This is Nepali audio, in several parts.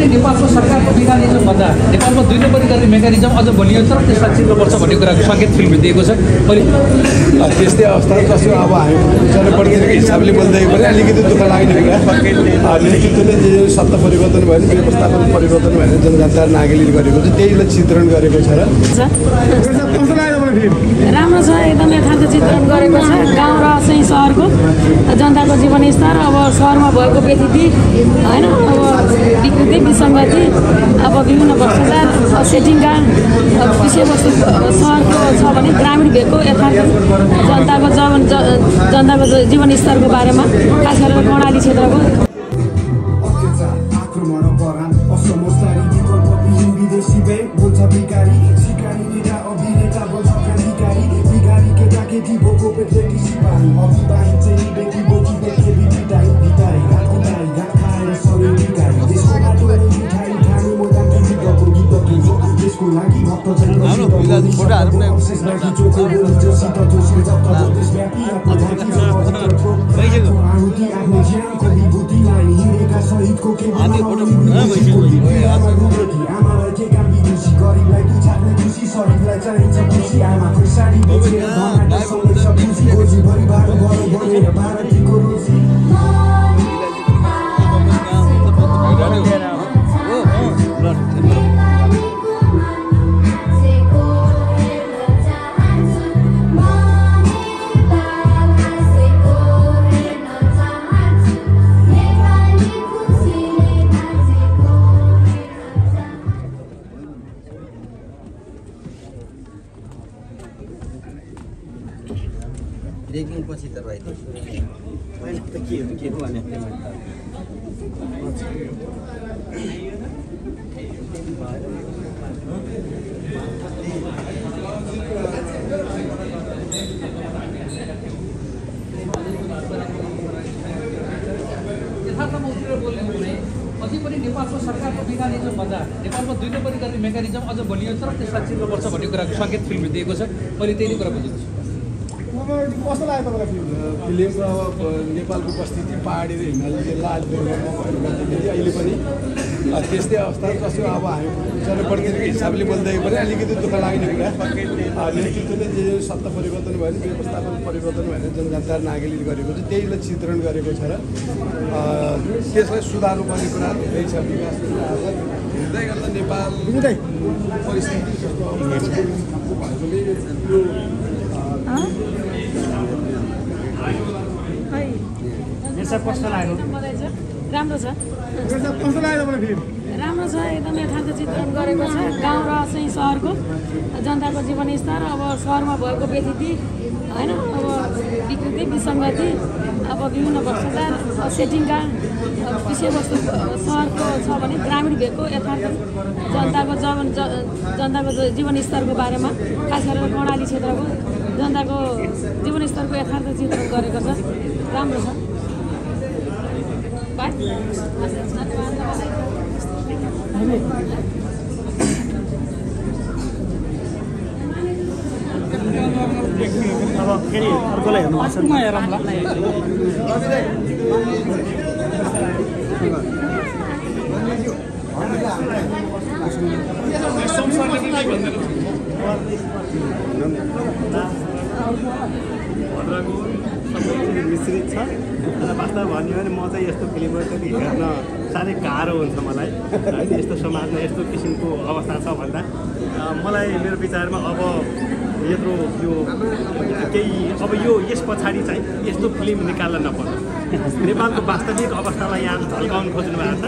नेपालको सरकारको मेकानिजम भन्दा नेपालमा 2 नम्बरी गर्ने मेकानिजम अझ बलियो छ र त्यसलाई चिन्नुपर्छ भन्ने कुराको सङ्केत फिल्मले दिएको छ। त्यस्तै अवस्था जस्तो अब हामी जनप्रतिनिधिको हिसाबले बोल्दै पनि अलिकति दुःख लाग्ने कुरा नेतृत्वले जे सत्ता परिवर्तन भयो भने व्यवस्थापन परिवर्तन भयो भने जनजाति नागेलीले गरेको छ त्यहीलाई चित्रण गरेको छ र राम्रो छ एकदम यथार्थ चित्रण गरेको छ। गाउँ र चाहिँ सहरको जनताको जीवनस्तर अब सहरमा भएको व्यथिति होइन अब विकृति विसङ्गति अब विभिन्न भ्रष्टाचार सेटिङका विषयवस्तु सहरको छ भने ग्रामीण भेगको यथार्थ जनताको जीवनस्तरको बारेमा खास गरेर कर्णाली क्षेत्रको रेगिङ पछि त भाइ मैले त के हो भने अझै पनि नेपालको सरकारको मेकानिजम भन्दा नेपालमा 2 नम्बरी गर्ने मेकानिजम अझ बलियो छ र त्यसलाई चिन्नुपर्छ भन्ने कुराको सङ्केत फिल्मले दिएको छ। मैले त्यही कुरा बुझ्छु। कस्तो लाग्यो तपाईँलाई फिल्मको अब नेपालको उपस्थिति पहाडी र हिमाली जिल्ला अहिले पनि त्यस्तै अवस्था जस्तो अब हामी जनप्रतिनिधिको हिसाबले बोल्दै पनि अलिकति दुःख लाग्ने कुरा नेतृत्वले जे सत्ता परिवर्तन भयो भने व्यवस्थापन परिवर्तन भयो भने जनजाति नागेलीले गरेको छ त्यहीलाई चित्रण गरेको छ र त्यसलाई सुधार्नुपर्ने कुरा धेरै छ। विकास हेर्दै गर्दा नेपाल परिस्थिति राम्रो छ राम्रो छ एकदम यथार्थ चित्रण गरेको छ। गाउँ र चाहिँ सहरको जनताको जीवनस्तर अब सहरमा भएको व्यथिति होइन अब विकृति विसङ्गति अब विभिन्न भ्रष्टाचार सेटिङका विषयवस्तु सहरको छ भने ग्रामीण भेगको यथार्थ जनताको जीवनस्तरको बारेमा खास गरेर कर्णाली क्षेत्रको जनताको जीवनस्तरको यथार्थ चित्रण गरेको छ। राम्रो छ। अब फेरि अर्कोलाई हेर्नुपर्छ मिश्रित छ। वास्तव भन्यो भने म चाहिँ यस्तो फिल्महरू हेर्न साह्रै गाह्रो हुन्छ मलाई होइन। यस्तो समाजमा यस्तो किसिमको अवस्था छ भन्दा मलाई मेरो विचारमा अब यत्रो यो केही अब यो यस पछाडि चाहिँ यस्तो फिल्म निकाल्न नपरोस्। नेपालको वास्तविक अवस्थालाई यहाँ झल्काउन खोज्नु भएको छ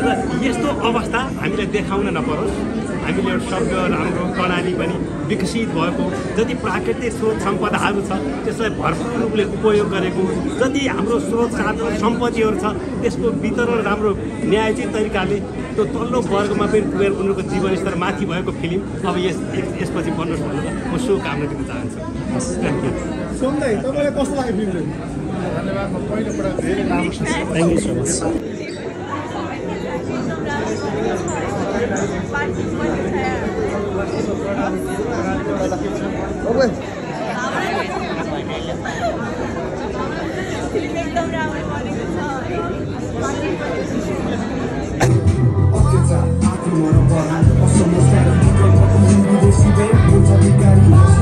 र यस्तो अवस्था हामीले देखाउन नपरोस्। हामीले एउटा शब्द राम्रो कर्णाली पनि विकसित भएको जति प्राकृतिक स्रोत सम्पदाहरू छ त्यसलाई भरपूर रूपले उपयोग गरेको जति हाम्रो स्रोत साधन सम्पत्तिहरू छ त्यसको वितरण राम्रो न्यायोचित तरिकाले त्यो तल्लो वर्गमा पनि पुगेर उनीहरूको जीवनस्तर माथि भएको फिल्म अब यसपछि बन्नुहोस् भनेर म शुभकामना दिन चाहन्छु। तपाईँलाई कस्तो लाग्यो फिल्म? धन्यवाद। म पहिलोपटक धेरै लामो thank you so much. Somos